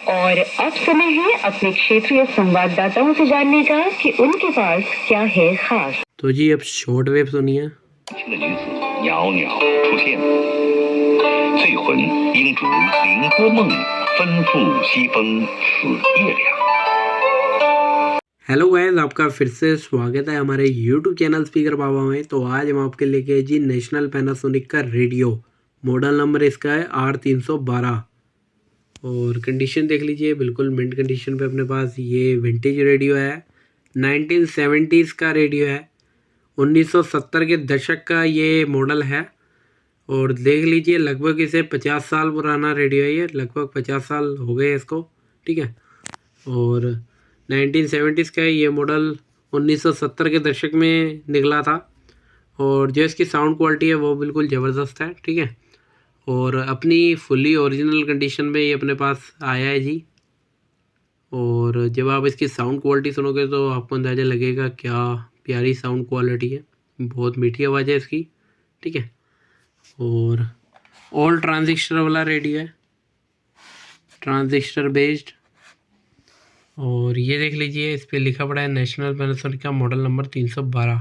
और अब समय है अपने क्षेत्रीय संवाददाताओं से जानने का कि उनके पास क्या है खास। तो जी अब शॉर्ट वेव सुनिए। 的女子袅袅出现，醉魂应逐凌波梦，奔赴西风此夜凉。 हेलो गाइस, आपका फिर से स्वागत है हमारे YouTube चैनल स्पीकर बाबा में। तो आज हम आपके लेके जी नेशनल पैनासोनिक का रेडियो, मॉडल नंबर इसका है R312 और कंडीशन देख लीजिए, बिल्कुल मिंट कंडीशन पे अपने पास ये विंटेज रेडियो है। 1970s का रेडियो है, 1970 के दशक का ये मॉडल है। और देख लीजिए लगभग इसे 50 साल पुराना रेडियो है, ये लगभग 50 साल हो गए इसको, ठीक है। और 1970s का है ये मॉडल, 1970 के दशक में निकला था। और जो इसकी साउंड क्वालिटी है वो बिल्कुल ज़बरदस्त है, ठीक है। और अपनी फुली ओरिजिनल कंडीशन में ये अपने पास आया है जी। और जब आप इसकी साउंड क्वालिटी सुनोगे तो आपको अंदाज़ा लगेगा क्या प्यारी साउंड क्वालिटी है, बहुत मीठी आवाज़ है इसकी, ठीक है। और ऑल ट्रांजिस्टर वाला रेडियो है, ट्रांजिस्टर बेस्ड। और ये देख लीजिए इस पर लिखा पड़ा है नेशनल पैनासोनिक का model number 312,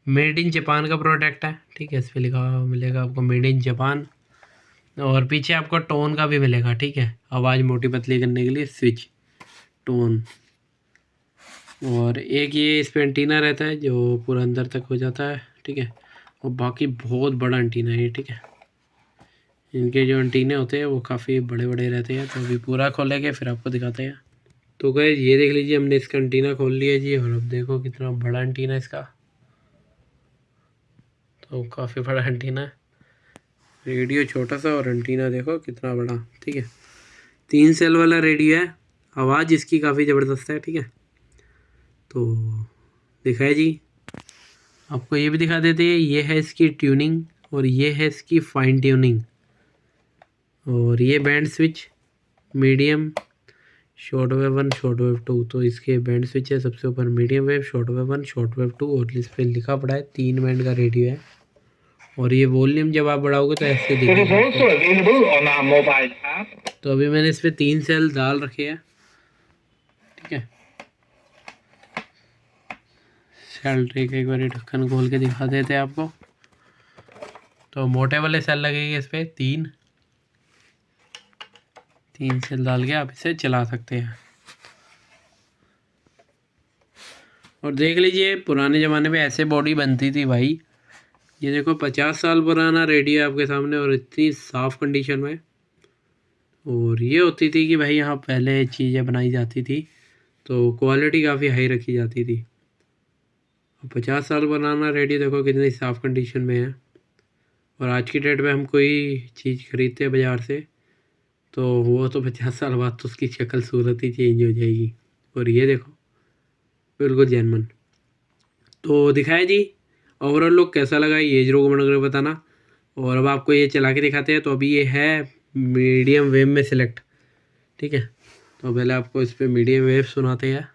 made in Japan का प्रोडक्ट है, ठीक है। इस पर लिखा मिलेगा आपको मेड इन जापान। और पीछे आपको टोन का भी मिलेगा, ठीक है, आवाज़ मोटी पतली करने के लिए स्विच टोन। और एक ये इस पर एंटीना रहता है जो पूरा अंदर तक हो जाता है, ठीक है। और बाकी बहुत बड़ा एंटीना है ये, ठीक है। इनके जो एंटीने होते हैं वो काफ़ी बड़े बड़े रहते हैं। तो अभी पूरा खोलेंगे फिर आपको दिखाते हैं। तो गाइस ये देख लीजिए हमने इसका एंटीना खोल लिया जी। और अब देखो कितना बड़ा एंटीना इसका, तो काफ़ी बड़ा एंटीना है। रेडियो छोटा सा और एंटीना देखो कितना बड़ा, ठीक है। 3 सेल वाला रेडियो है, आवाज़ इसकी काफ़ी ज़बरदस्त है, ठीक है। तो दिखाए जी, आपको ये भी दिखा देते हैं। ये है इसकी ट्यूनिंग और ये है इसकी फाइन ट्यूनिंग। और ये band switch medium, short wave 1, short wave 2। तो इसके बैंड स्विच है सबसे ऊपर medium wave, short wave 1, short wave 2। और इस पर लिखा पड़ा है 3 बैंड का रेडियो है। और ये वॉल्यूम जब आप बढ़ाओगे तो ऐसे दिखेगा। तो अभी मैंने इस पर 3 सेल डाल रखे हैं, ठीक है। सेल ट्रिक एक बार ढक्कन खोल के दिखा देते हैं आपको। तो मोटे वाले सेल लगेंगे इस पर 3 सेल डाल के आप इसे चला सकते हैं। और देख लीजिए पुराने ज़माने में ऐसे बॉडी बनती थी भाई। ये देखो 50 साल पुराना रेडियो आपके सामने और इतनी साफ़ कंडीशन में। और ये होती थी कि भाई यहाँ पहले चीज़ें बनाई जाती थी तो क्वालिटी काफ़ी हाई रखी जाती थी। 50 साल पुराना रेडियो देखो कितनी साफ़ कंडीशन में है। और आज की डेट में हम कोई चीज़ खरीदते हैं बाज़ार से तो वो तो 50 साल बाद तो उसकी शक्ल सूरत ही चेंज हो जाएगी। और ये देखो बिल्कुल जेन्युइन। तो दिखाया जी ओवरऑल लुक कैसा लगा ये ज़रूर कमेंट करके बताना। और अब आपको ये चला के दिखाते हैं। तो अभी ये है मीडियम वेव में सिलेक्ट, ठीक है। तो पहले आपको इस पर मीडियम वेव सुनाते हैं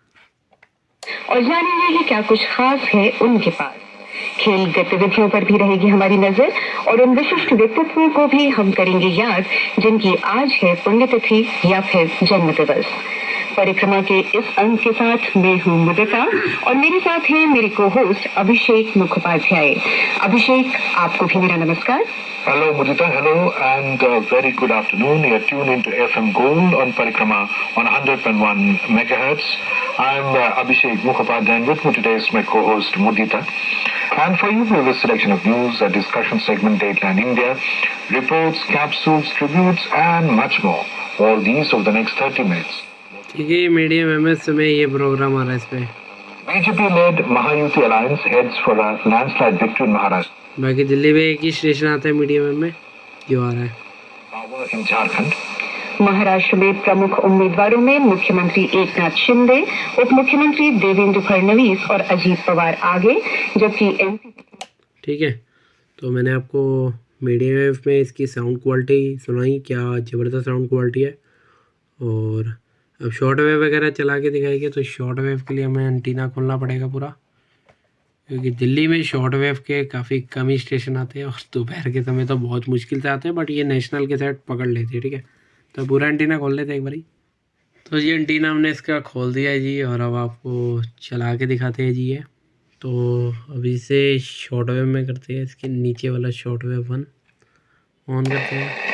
और जानेंगे कि क्या कुछ खास है उनके पास। खेल गतिविधियों पर भी रहेगी हमारी नजर और उन विशिष्ट व्यक्तित्वों को भी हम करेंगे याद जिनकी आज है पुण्यतिथि या फिर जन्म दिवस। परिक्रमा के इस अंक के साथ मैं हूँ मुदिता और मेरे साथ है मेरे को होस्ट अभिषेक मुखोपाध्याय। अभिषेक, आपको भी मेरा नमस्कार। Hello Mudita, hello and very good afternoon. You're tuned into FM Gold on Parikrama on 100.1 megahertz. I'm Abhishek Mukhopadhyay and with me today is my co-host Mudita. And for you we have a selection of news, a discussion segment, Dateline India, reports, capsules, tributes and much more. All these over the next 30 minutes. ठीक है। Medium MS में ये programme आ रहा है इस पर। BJP-led Mahayuti Alliance heads for a landslide victory in Maharashtra. बाकी दिल्ली में एक ही स्टेशन आता है मीडियम में जो आ रहा है। Power in Jharkhand. महाराष्ट्र में प्रमुख उम्मीदवारों में मुख्यमंत्री एकनाथ शिंदे, उप मुख्यमंत्री देवेंद्र फडणवीस और अजीत पवार आगे, जबकि एनसीपी। ठीक है। तो मैंने आपको मीडियम वेव में इसकी साउंड क्वालिटी सुनाई, क्या ज़बरदस्त साउंड क्वालिटी है। और अब शॉर्ट वेव वगैरह चला के दिखाएंगे। तो शॉर्ट वेव के लिए हमें एंटीना खोलना पड़ेगा पूरा, क्योंकि दिल्ली में शॉर्ट वेव के काफ़ी कम ही स्टेशन आते हैं और दोपहर के समय तो बहुत मुश्किल से आते हैं, बट ये नेशनल के साइड पकड़ लेते हैं, ठीक है। तो पूरा एंटीना खोल लेते हैं एक बारी। तो जी एंटीना हमने इसका खोल दिया है जी, और अब आपको चला के दिखाते हैं जी ये। तो अभी इसे शॉर्ट वेव में करते हैं, इसके नीचे वाला शॉर्ट वेव 1 ऑन करते हैं।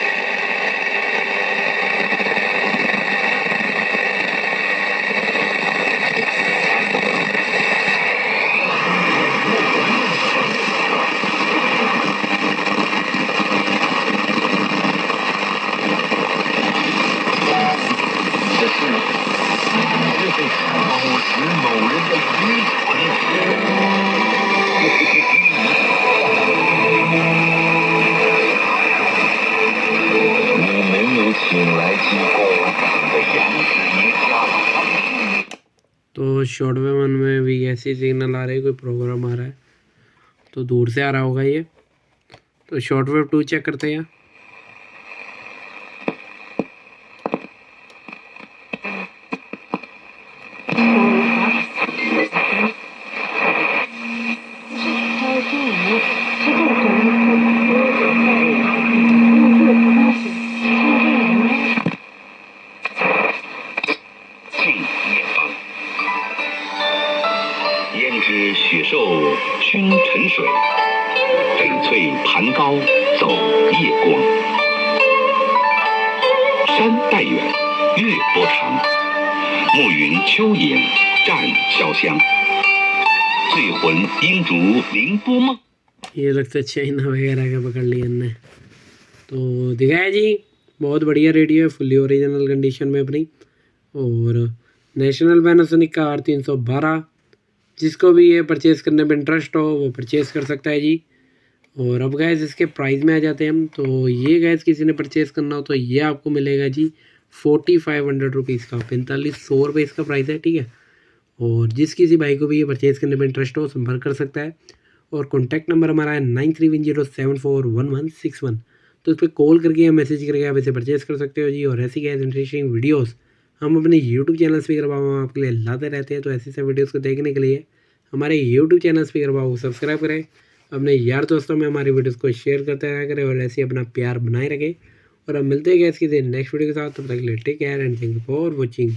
तो शॉर्ट वेव 1 में भी ऐसे सिग्नल आ रहे हैं, कोई प्रोग्राम आ रहा है तो दूर से आ रहा होगा ये। तो शॉर्ट वेव 2 चेक करते हैं। ये लगता है चाइना वगैरह का पकड़ लिया हमने। तो दिखाया जी, बहुत बढ़िया रेडियो है, फुल्ली ओरिजिनल कंडीशन में अपनी, और नेशनल पैनासोनिक का R312। जिसको भी ये परचेज़ करने में इंटरेस्ट हो वो परचेज़ कर सकता है जी। और अब गैस इसके प्राइस में आ जाते हैं हम। तो ये गैस किसी ने परचेज़ करना हो तो ये आपको मिलेगा जी 4500 रुपीज़ का, 4500 रुपये इसका प्राइस है, ठीक है। और जिस किसी भाई को भी ये परचेज़ करने में इंटरेस्ट हो संपर्क कर सकता है। और कॉन्टैक्ट नंबर हमारा है 9310741161। तो उस पर कॉल करके या मैसेज करके आप इसे परचेज़ कर सकते हो जी। और ऐसी गैस इंटरेस्टिंग वीडियोस हम अपने यूट्यूब चैनल स्पीकर बाबा आपके लिए लाते रहते हैं। तो ऐसे वीडियोस को देखने के लिए हमारे यूट्यूब चैनल स्पीकर बाबा को सब्सक्राइब करें, अपने यार दोस्तों में हमारी वीडियोस को शेयर करते रहा करें, और ऐसे अपना प्यार बनाए रखें। और अब मिलते हैं गैस किसी नेक्स्ट वीडियो के साथ, तब तक के लिए take care and thank you for watching.